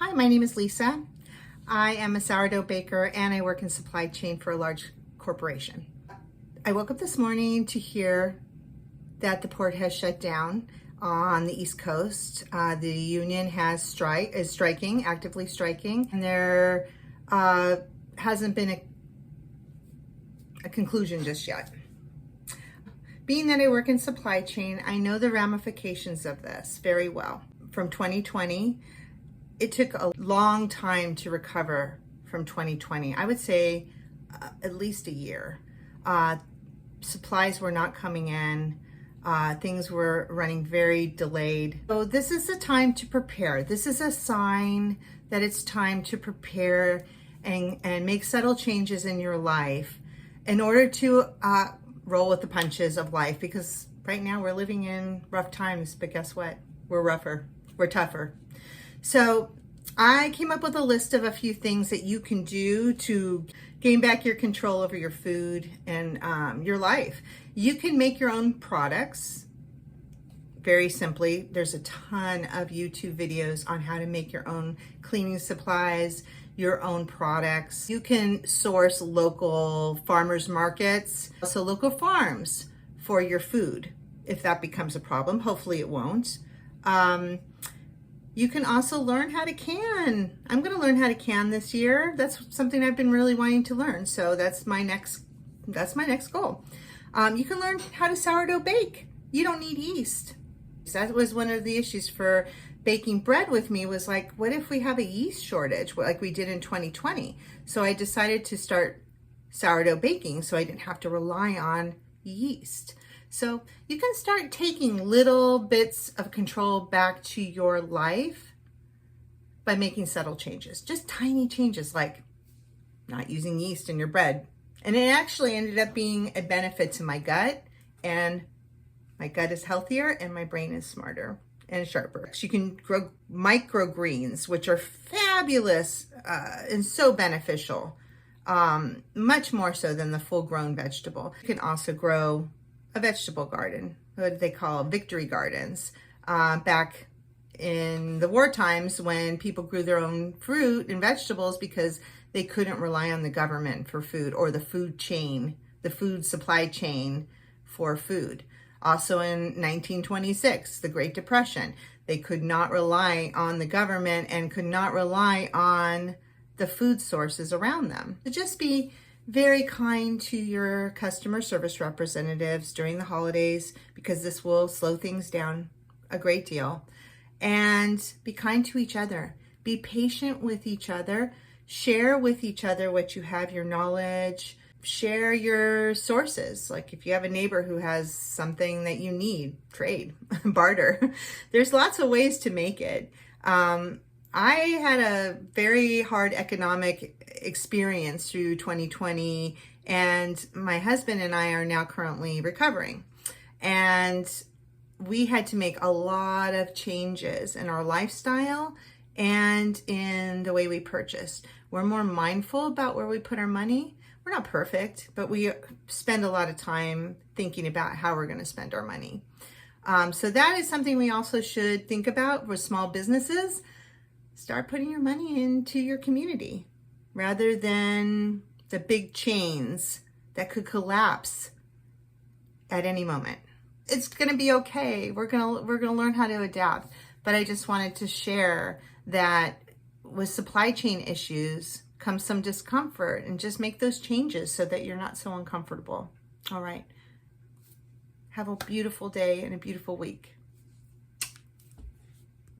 Hi, my name is Lisa. I am a sourdough baker and I work in supply chain for a large corporation. I woke up this morning to hear that the port has shut down on the East Coast. The union is actively striking, and there hasn't been a conclusion just yet. Being that I work in supply chain, I know the ramifications of this very well. From 2020, it took a long time to recover from 2020. I would say at least a year. Supplies were not coming in. Things were running very delayed. So this is a time to prepare. This is a sign that it's time to prepare and make subtle changes in your life in order to roll with the punches of life, because right now we're living in rough times, but guess what? We're rougher, we're tougher. So I came up with a list of a few things that you can do to gain back your control over your food and your life. You can make your own products very simply. There's a ton of YouTube videos on how to make your own cleaning supplies, your own products. You can source local farmers markets, also local farms for your food if that becomes a problem. Hopefully it won't. You can also learn how to can. I'm going to learn how to can this year. That's something I've been really wanting to learn. So that's my next goal. You can learn how to sourdough bake. You don't need yeast. That was one of the issues for baking bread with me, was like, what if we have a yeast shortage like we did in 2020? So I decided to start sourdough baking so I didn't have to rely on yeast. So you can start taking little bits of control back to your life by making subtle changes, just tiny changes like not using yeast in your bread. And it actually ended up being a benefit to my gut, and my gut is healthier and my brain is smarter and sharper. You can grow microgreens, which are fabulous and so beneficial, much more so than the full-grown vegetable. You can also grow a vegetable garden, what they call victory gardens. Back in the war times when people grew their own fruit and vegetables because they couldn't rely on the government for food or the food chain, the food supply chain for food. Also in 1926, the Great Depression, they could not rely on the government and could not rely on the food sources around them. So just be very kind to your customer service representatives during the holidays, because this will slow things down a great deal. And be kind to each other. Be patient with each other. Share with each other what you have, your knowledge. Share your sources. Like if you have a neighbor who has something that you need, trade, barter. There's lots of ways to make it. I had a very hard economic experience through 2020, and my husband and I are now currently recovering. And we had to make a lot of changes in our lifestyle and in the way we purchased. We're more mindful about where we put our money. We're not perfect, but we spend a lot of time thinking about how we're going to spend our money. So that is something we also should think about with small businesses. Start putting your money into your community rather than the big chains that could collapse at any moment. It's going to be okay. We're going to learn how to adapt. But I just wanted to share that with supply chain issues comes some discomfort, and just make those changes so that you're not so uncomfortable. All right. Have a beautiful day and a beautiful week.